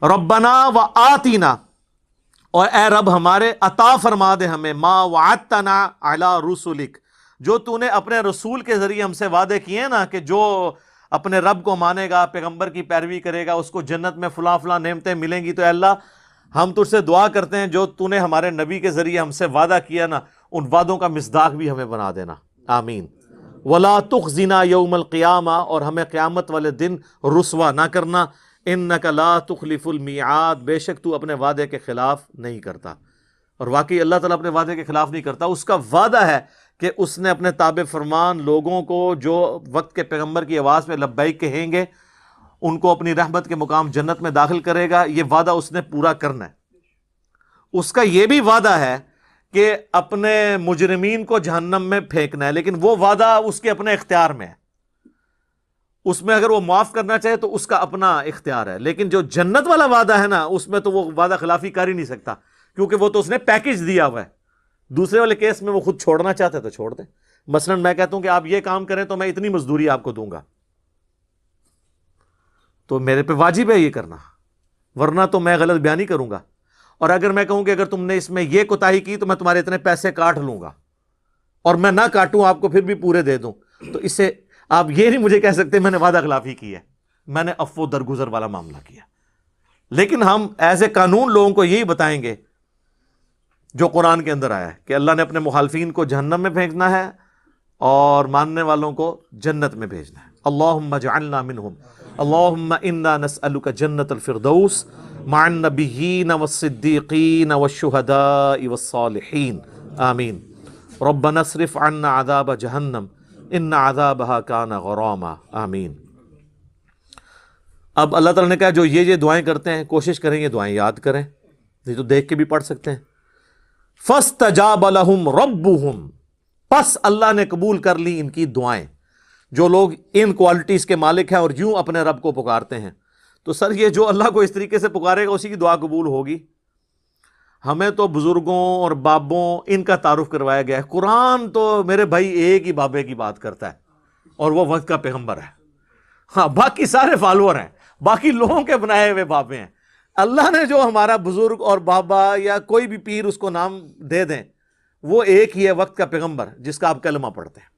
ربنا و آتینا، اور اے رب ہمارے عطا فرما دے ہمیں، ما وعدتنا علی رسولک، جو تو نے اپنے رسول کے ذریعے ہم سے وعدے کیے نا کہ جو اپنے رب کو مانے گا، پیغمبر کی پیروی کرے گا، اس کو جنت میں فلاں فلاں نعمتیں ملیں گی۔ تو اے اللہ ہم تجھ سے دعا کرتے ہیں جو تو نے ہمارے نبی کے ذریعے ہم سے وعدہ کیا نا، ان وعدوں کا مصداق بھی ہمیں بنا دینا، آمین۔ ولا تخزنا یوم القیامہ، اور ہمیں قیامت والے دن رسوا نہ کرنا، انک لا تخلف المیعاد، بے شک تو اپنے وعدے کے خلاف نہیں کرتا۔ اور واقعی اللہ تعالیٰ اپنے وعدے کے خلاف نہیں کرتا، اس کا وعدہ ہے کہ اس نے اپنے تابع فرمان لوگوں کو جو وقت کے پیغمبر کی آواز میں لبیک کہیں گے، ان کو اپنی رحمت کے مقام جنت میں داخل کرے گا۔ یہ وعدہ اس نے پورا کرنا ہے۔ اس کا یہ بھی وعدہ ہے کہ اپنے مجرمین کو جہنم میں پھینکنا ہے، لیکن وہ وعدہ اس کے اپنے اختیار میں ہے۔ اس میں اگر وہ معاف کرنا چاہے تو اس کا اپنا اختیار ہے، لیکن جو جنت والا وعدہ ہے نا، اس میں تو وہ وعدہ خلافی کر ہی نہیں سکتا، کیونکہ وہ تو اس نے پیکج دیا ہوا ہے۔ دوسرے والے کیس میں وہ خود چھوڑنا چاہتے ہیں تو چھوڑ دیں۔ مثلا میں کہتا ہوں کہ آپ یہ کام کریں تو میں اتنی مزدوری آپ کو دوں گا، تو میرے پہ واجب ہے یہ کرنا، ورنہ تو میں غلط بیانی کروں گا۔ اور اگر میں کہوں کہ اگر تم نے اس میں یہ کوتاہی کی تو میں تمہارے اتنے پیسے کاٹ لوں گا، اور میں نہ کاٹوں آپ کو پھر بھی پورے دے دوں، تو اس سے آپ یہ نہیں مجھے کہہ سکتے میں نے وعدہ خلافی کی ہے، میں نے عفو درگزر والا معاملہ کیا۔ لیکن ہم ایز اے قانون لوگوں کو یہی بتائیں گے جو قرآن کے اندر آیا ہے کہ اللہ نے اپنے مخالفین کو جہنم میں پھینکنا ہے اور ماننے والوں کو جنت میں بھیجنا ہے۔ اللہم اجعلنا منہم، اللہم انا نسألک جنت الفردوس مع النبیین والصدیقین والشہداء والصالحین، آمین۔ ربنا اصرف عنا عذاب جہنم ان عذابها کان غراما، آمین۔ اب اللہ تعالیٰ نے کہا جو یہ دعائیں کرتے ہیں کوشش کریں یہ دعائیں یاد کریں، نہیں تو دیکھ کے بھی پڑھ سکتے ہیں۔ فاستجاب لهم ربهم، پس اللہ نے قبول کر لی ان کی دعائیں۔ جو لوگ ان کوالٹیز کے مالک ہیں اور یوں اپنے رب کو پکارتے ہیں، تو سر یہ جو اللہ کو اس طریقے سے پکارے گا اسی کی دعا قبول ہوگی۔ ہمیں تو بزرگوں اور بابوں ان کا تعارف کروایا گیا ہے۔ قرآن تو میرے بھائی ایک ہی بابے کی بات کرتا ہے اور وہ وقت کا پیغمبر ہے، ہاں باقی سارے فالوور ہیں، باقی لوگوں کے بنائے ہوئے بابے ہیں۔ اللہ نے جو ہمارا بزرگ اور بابا یا کوئی بھی پیر اس کو نام دے دیں، وہ ایک ہی ہے وقت کا پیغمبر جس کا آپ کلمہ پڑھتے ہیں۔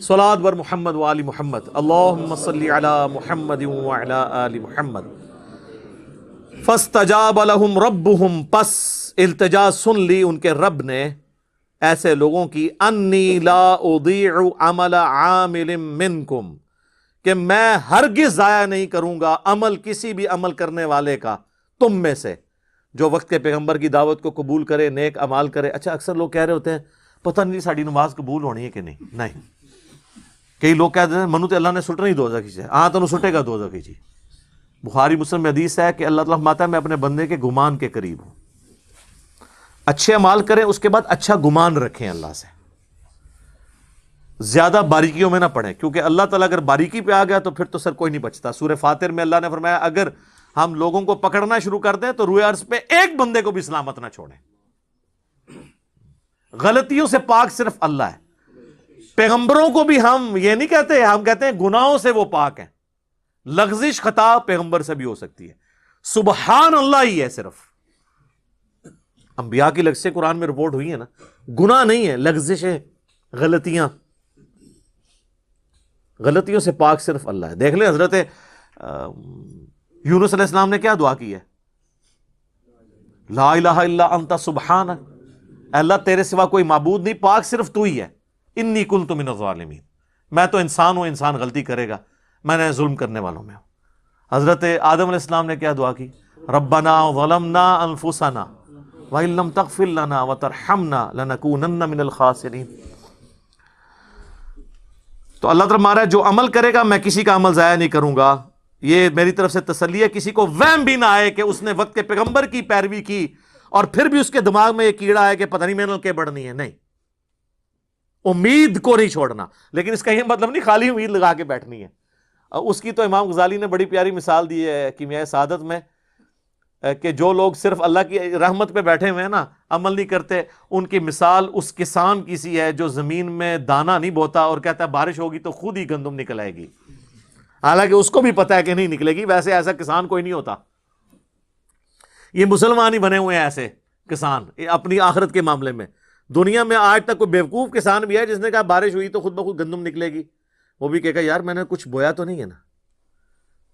صلاۃ بر محمد و آل محمد، اللہم صلی علی محمد و علی آل محمد۔ فاستجاب لهم ربهم، پس التجا سن لی ان کے رب نے ایسے لوگوں کی، انی لا اضیع عمل عامل منکم، کہ میں ہرگز ضائع نہیں کروں گا عمل کسی بھی عمل کرنے والے کا تم میں سے، جو وقت کے پیغمبر کی دعوت کو قبول کرے، نیک اعمال کرے۔ اچھا اکثر لوگ کہہ رہے ہوتے ہیں پتہ نہیں ساڑی نماز قبول ہونی ہے کہ نہیں۔ کئی لوگ کہتے ہیں منو تے اللہ نے سٹنا ہی دوزخ سے، ہاں تو سٹے گا دوزخ جی۔ بخاری مسلم میں حدیث ہے کہ اللہ تعالیٰ فرماتا ہے میں اپنے بندے کے گمان کے قریب ہوں۔ اچھے اعمال کریں، اس کے بعد اچھا گمان رکھیں اللہ سے، زیادہ باریکیوں میں نہ پڑھیں، کیونکہ اللہ تعالیٰ اگر باریکی پہ آ گیا تو پھر تو سر کوئی نہیں بچتا۔ سورہ فاطر میں اللہ نے فرمایا اگر ہم لوگوں کو پکڑنا شروع کر دیں تو روئے عرض پہ ایک بندے کو بھی سلامت نہ چھوڑیں۔ غلطیوں سے پاک صرف اللہ ہے۔ پیغمبروں کو بھی ہم یہ نہیں کہتے، ہم کہتے ہیں گناہوں سے وہ پاک ہیں۔ لغزش خطا پیغمبر سے بھی ہو سکتی ہے، سبحان اللہ ہی ہے صرف۔ انبیاء کی لغزشیں قرآن میں رپورٹ ہوئی ہیں نا، گناہ نہیں ہے، لغزشیں، غلطیاں، غلطیوں سے پاک صرف اللہ ہے۔ دیکھ لیں حضرت یونس علیہ السلام نے کیا دعا کی ہے، لا الہ الا انت سبحانک، اے اللہ تیرے سوا کوئی معبود نہیں، پاک صرف تو ہی ہے، انی کنت من الظالمین، میں تو انسان ہوں، انسان غلطی کرے گا، میں نے ظلم کرنے والوں میں ہوں۔ حضرت آدم علیہ السلام نے کیا دعا کی، ربنا ظلمنا انفسنا وان لم تغفر لنا وترحمنا لنکونن من الخاسرین۔ تو اللہ تعالیٰ ہمارا جو عمل کرے گا میں کسی کا عمل ضائع نہیں کروں گا، یہ میری طرف سے تسلی ہے۔ کسی کو وہم بھی نہ آئے کہ اس نے وقت کے پیغمبر کی پیروی کی اور پھر بھی اس کے دماغ میں یہ کیڑا ہے کہ پتہ نہیں میرے کے بڑھنی ہے، نہیں، امید کو نہیں چھوڑنا۔ لیکن اس کا یہ مطلب نہیں خالی امید لگا کے بیٹھنی ہے۔ اس کی تو امام غزالی نے بڑی پیاری مثال دی ہے کیمیائے سعادت میں، کہ جو لوگ صرف اللہ کی رحمت پہ بیٹھے ہوئے ہیں نا، عمل نہیں کرتے، ان کی مثال اس کسان کی سی ہے جو زمین میں دانہ نہیں بوتا اور کہتا ہے بارش ہوگی تو خود ہی گندم نکل آئے گی، حالانکہ اس کو بھی پتہ ہے کہ نہیں نکلے گی، ویسے ایسا کسان کوئی نہیں ہوتا۔ یہ مسلمان ہی بنے ہوئے ہیں ایسے کسان اپنی آخرت کے معاملے میں. دنیا میں آج تک کوئی بیوقوف کسان بھی ہے جس نے کہا بارش ہوئی تو خود بخود گندم نکلے گی؟ وہ بھی کہے گا یار میں نے کچھ بویا تو نہیں ہے نا.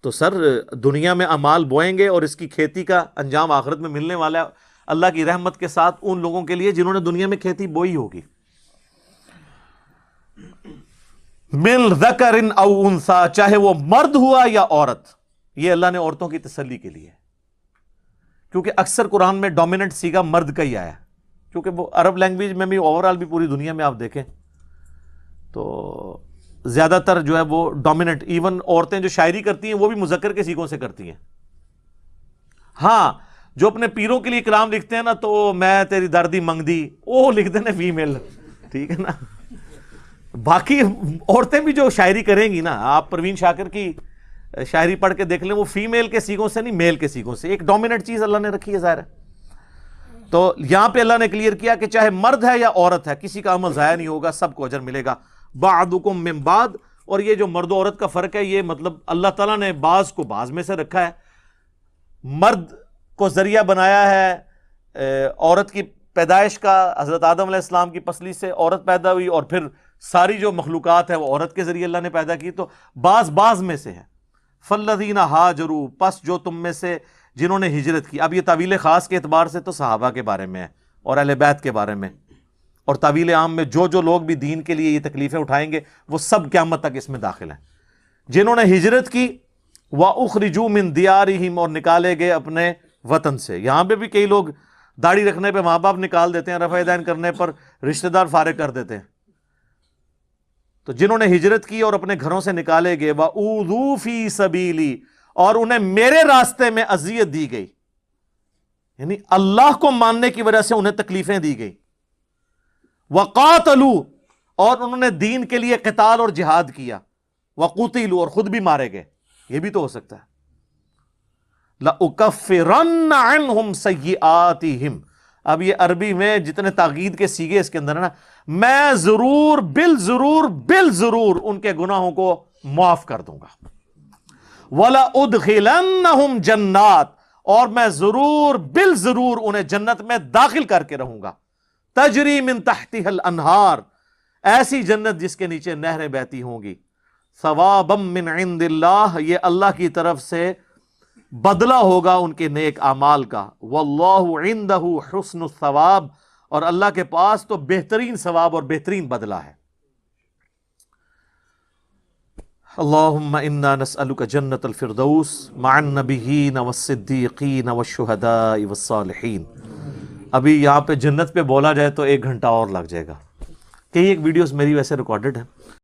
تو سر دنیا میں اعمال بوئیں گے اور اس کی کھیتی کا انجام آخرت میں ملنے والا ہے اللہ کی رحمت کے ساتھ ان لوگوں کے لیے جنہوں نے دنیا میں کھیتی بوئی ہوگی. من ذکر او انثی، چاہے وہ مرد ہوا یا عورت. یہ اللہ نے عورتوں کی تسلی کے لیے، کیونکہ اکثر قرآن میں ڈومیننٹ صیغہ مرد کا ہی آیا، کیونکہ وہ عرب لینگویج میں بھی اوورال بھی پوری دنیا میں آپ دیکھیں تو زیادہ تر جو ہے وہ ڈومیننٹ، ایون عورتیں جو شاعری کرتی ہیں وہ بھی مذکر کے صیغوں سے کرتی ہیں. ہاں جو اپنے پیروں کے لیے کلام لکھتے ہیں نا تو میں تیری دردی منگ دی، وہ لکھتے ہیں فیمیل، ٹھیک ہے نا. باقی عورتیں بھی جو شاعری کریں گی نا، آپ پروین شاکر کی شاعری پڑھ کے دیکھ لیں، وہ فیمیل کے صیغوں سے نہیں میل کے صیغوں سے. ایک ڈومیننٹ چیز اللہ نے رکھی ہے ظاہر ہے. تو یہاں پہ اللہ نے کلیئر کیا کہ چاہے مرد ہے یا عورت ہے کسی کا عمل ضائع نہیں ہوگا، سب کو اجر ملے گا. بعضکم من بعض، اور یہ جو مرد و عورت کا فرق ہے یہ مطلب اللہ تعالیٰ نے بعض کو بعض میں سے رکھا ہے. مرد کو ذریعہ بنایا ہے عورت کی پیدائش کا. حضرت آدم علیہ السلام کی پسلی سے عورت پیدا ہوئی اور پھر ساری جو مخلوقات ہے وہ عورت کے ذریعے اللہ نے پیدا کی. تو بعض میں سے ہے. فالذین ہاجروا، پس جو تم میں سے جنہوں نے ہجرت کی. اب یہ تعویل خاص کے اعتبار سے تو صحابہ کے بارے میں ہے اور اہل بیت کے بارے میں، اور تعویل عام میں جو لوگ بھی دین کے لیے یہ تکلیفیں اٹھائیں گے وہ سب قیامت تک اس میں داخل ہیں. جنہوں نے ہجرت کی وَأُخْرِجُوا مِن دِيَارِهِمْ، اور نکالے گئے اپنے وطن سے. یہاں پہ بھی کئی لوگ داڑھی رکھنے پہ ماں باپ نکال دیتے ہیں، رفع دین کرنے پر رشتہ دار فارغ کر دیتے ہیں. تو جنہوں نے ہجرت کی اور اپنے گھروں سے نکالے گئے وَأُوذُوا فِي سَبِيلِي، اور انہیں میرے راستے میں اذیت دی گئی، یعنی اللہ کو ماننے کی وجہ سے انہیں تکلیفیں دی گئی. وَقَاتَلُوا، اور انہوں نے دین کے لیے قتال اور جہاد کیا. وَقُتِلُوا، اور خود بھی مارے گئے. یہ بھی تو ہو سکتا ہے. لَأُكَفِّرَنَّ عَنْهُمْ سَيِّئَاتِهِمْ، اب یہ عربی میں جتنے تاکید کے سیغے اس کے اندر ہے نا، میں ضرور بالضرور ان کے گناہوں کو معاف کر دوں گا. وَلَأُدْخِلَنَّهُمْ جَنَّاتٍ، اور میں بالضرور انہیں جنت میں داخل کر کے رہوں گا. تجری من تحتها الانہار، ایسی جنت جس کے نیچے نہریں بہتی ہوں گی. ثوابا من عند اللہ، یہ اللہ کی طرف سے بدلہ ہوگا ان کے نیک اعمال کا. واللہ عندہ حسن الثواب، اور اللہ کے پاس تو بہترین ثواب اور بہترین بدلہ ہے. اللہم انا نسألک جنت الفردوس مع النبیین والصدیقین والشہداء والصالحین. ابھی یہاں پہ جنت پہ بولا جائے تو 1 گھنٹہ اور لگ جائے گا. کئی ایک ویڈیوز میری ویسے ریکارڈڈ ہیں.